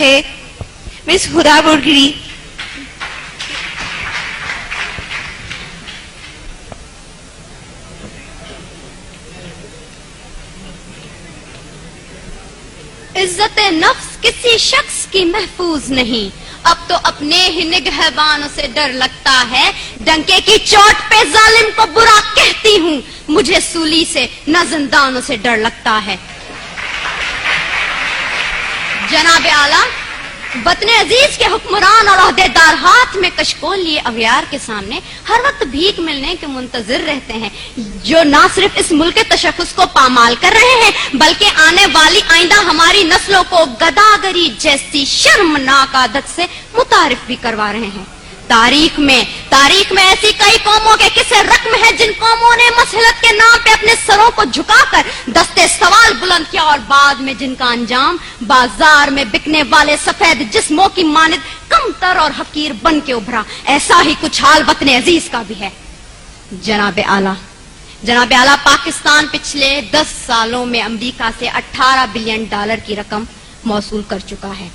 ہے مس خدا بڑگری. عزت نفس کسی شخص کی محفوظ نہیں، اب تو اپنے ہی نگہبانوں سے ڈر لگتا ہے. ڈنکے کی چوٹ پہ ظالم کو برا کہتی ہوں، مجھے سولی سے نہ زندانوں سے ڈر لگتا ہے. جناب اعلیٰ، وطن عزیز کے حکمران اور عہدیدار ہاتھ میں کشکول لیے اغیار کے سامنے ہر وقت بھیک ملنے کے منتظر رہتے ہیں، جو نہ صرف اس ملک کے تشخص کو پامال کر رہے ہیں بلکہ آنے والی آئندہ ہماری نسلوں کو گداگری جیسی شرمناک عادت سے متعارف بھی کروا رہے ہیں. تاریخ میں ایسی کئی قوموں کے قصے رقم ہیں جن قوموں نے مسلط کے نام پہ اپنے سروں کو جھکا کر دستے سوال بلند کیا اور بعد میں جن کا انجام بازار میں بکنے والے سفید جسموں کی مانند کمتر اور حقیر بن کے ابھرا. ایسا ہی کچھ حال وطن عزیز کا بھی ہے. جناب اعلیٰ، پاکستان پچھلے 10 سالوں میں امریکہ سے $18 بلین کی رقم موصول کر چکا ہے.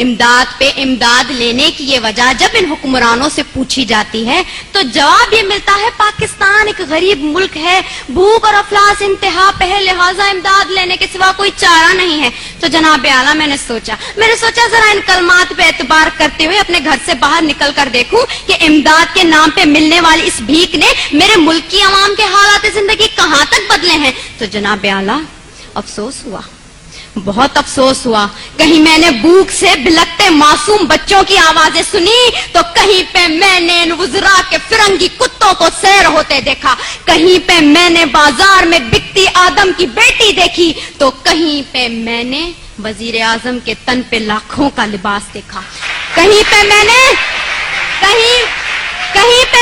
امداد پہ امداد لینے کی یہ وجہ جب ان حکمرانوں سے پوچھی جاتی ہے تو جواب یہ ملتا ہے پاکستان ایک غریب ملک ہے، بھوک اور افلاس انتہا پہ ہے، لہٰذا امداد لینے کے سوا کوئی چارہ نہیں ہے. تو جناب اعلیٰ، میں نے سوچا ذرا ان کلمات پہ اعتبار کرتے ہوئے اپنے گھر سے باہر نکل کر دیکھوں کہ امداد کے نام پہ ملنے والی اس بھیک نے میرے ملک کی عوام کے حالات زندگی کہاں تک بدلے ہیں. تو جناب اعلیٰ، بہت افسوس ہوا. کہیں میں نے بھوک سے بلکتے معصوم بچوں کی آوازیں سنی تو کہیں پہ میں نے ان وزراء کے فرنگی کتوں کو سیر ہوتے دیکھا، کہیں پہ میں نے بازار میں بکتی آدم کی بیٹی دیکھی تو کہیں پہ میں نے وزیر اعظم کے تن پہ لاکھوں کا لباس دیکھا، کہیں پہ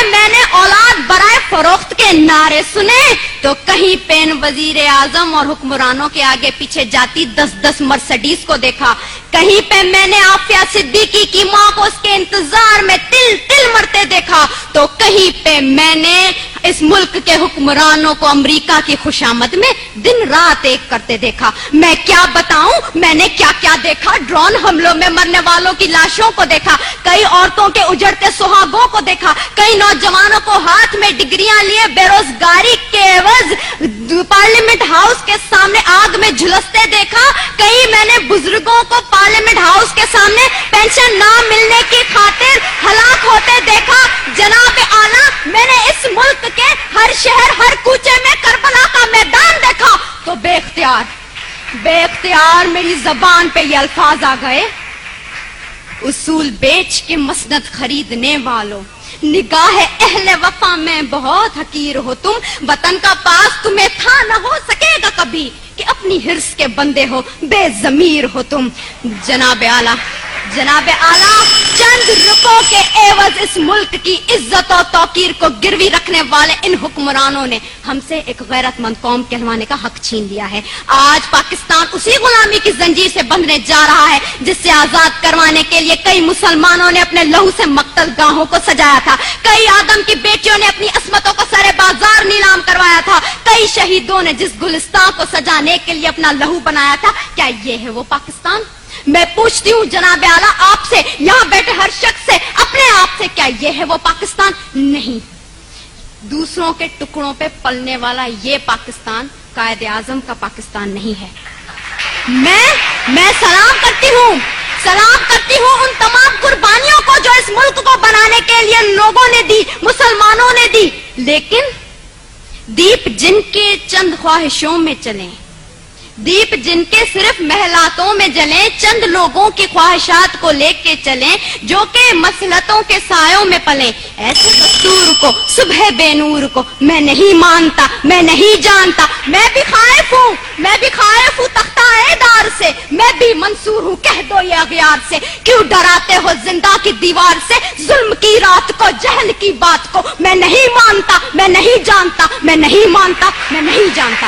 میں نے اولاد برائے فروخت کے نعرے سنے تو کہیں پہ ان وزیر اعظم اور حکمرانوں کے آگے پیچھے جاتی 10 مرسڈیز کو دیکھا، کہیں پہ میں نے عافیہ صدیقی کی ماں کو اس کے انتظار میں تل مرتے دیکھا تو کہیں پہ میں نے اس ملک کے حکمرانوں کو امریکہ کی خوشامد میں دن رات ایک کرتے دیکھا. میں کیا بتاؤں میں نے کیا دیکھا. ڈرون حملوں میں مرنے والوں کی لاشوں کو دیکھا، کئی عورتوں کے اجڑتے سہاگوں کو دیکھا، کئی نوجوانوں کو ہاتھ میں ڈگریاں لیے بے روزگاری کے عوض پارلیمنٹ ہاؤس کے سامنے آگ میں جھلستے دیکھا، کئی میں نے بزرگوں کو پارلیمنٹ ہاؤس کے سامنے پینشن نہ ملنے کی خاطر ہلاک ہوتے دیکھا. جناب اعلیٰ، میں نے اس ملک کے ہر شہر ہر کوچے میں کربلا کا میدان دیکھا تو بے اختیار میری زبان پہ یہ الفاظ آ گئے: اصول بیچ کے مسند خریدنے والوں، نگاہ اہل وفا میں بہت حقیر ہو تم، وطن کا پاس تمہیں تھا نہ ہو سکے گا کبھی کہ اپنی حرص کے بندے ہو، بے ضمیر ہو تم. جناب اعلیٰ، چند روپوں کے عوض اس ملک کی عزت و توقیر کو گروی رکھنے والے ان حکمرانوں نے ہم سے ایک غیرت مند قوم کہلوانے کا حق چھین لیا ہے. آج پاکستان اسی غلامی کی زنجیر سے بندھنے جا رہا ہے جس سے آزاد کروانے کے لیے کئی مسلمانوں نے اپنے لہو سے مقتل گاہوں کو سجایا تھا، کئی آدم کی بیٹیوں نے اپنی عصمتوں کو سرے بازار نیلام کروایا تھا، کئی شہیدوں نے جس گلستان کو سجانے کے لیے اپنا لہو بنایا تھا. کیا یہ ہے وہ پاکستان؟ میں پوچھتی ہوں جناب اعلیٰ آپ سے، یہاں بیٹھے ہر شخص سے، اپنے آپ سے، کیا یہ ہے وہ پاکستان؟ نہیں. دوسروں کے ٹکڑوں پہ پلنے والا یہ پاکستان قائد اعظم کا پاکستان نہیں ہے. میں سلام کرتی ہوں ان تمام قربانیوں کو جو اس ملک کو بنانے کے لیے لوگوں نے دی، مسلمانوں نے دی، لیکن دیپ جن کے چند خواہشوں میں چلیں، دیپ جن کے صرف محلاتوں میں جلیں، چند لوگوں کی خواہشات کو لے کے چلیں جو کہ مسلطوں کے سایوں میں پلیں، ایسے دستور کو، صبح بے نور کو میں نہیں مانتا، میں نہیں جانتا. میں بھی خائف ہوں تختہ دار سے، میں بھی منصور ہوں کہہ دو یہ اغیار سے. کیوں ڈراتے ہو زندہ کی دیوار سے، ظلم کی رات کو، جہل کی بات کو؟ میں نہیں مانتا، میں نہیں جانتا، میں نہیں مانتا، میں نہیں جانتا.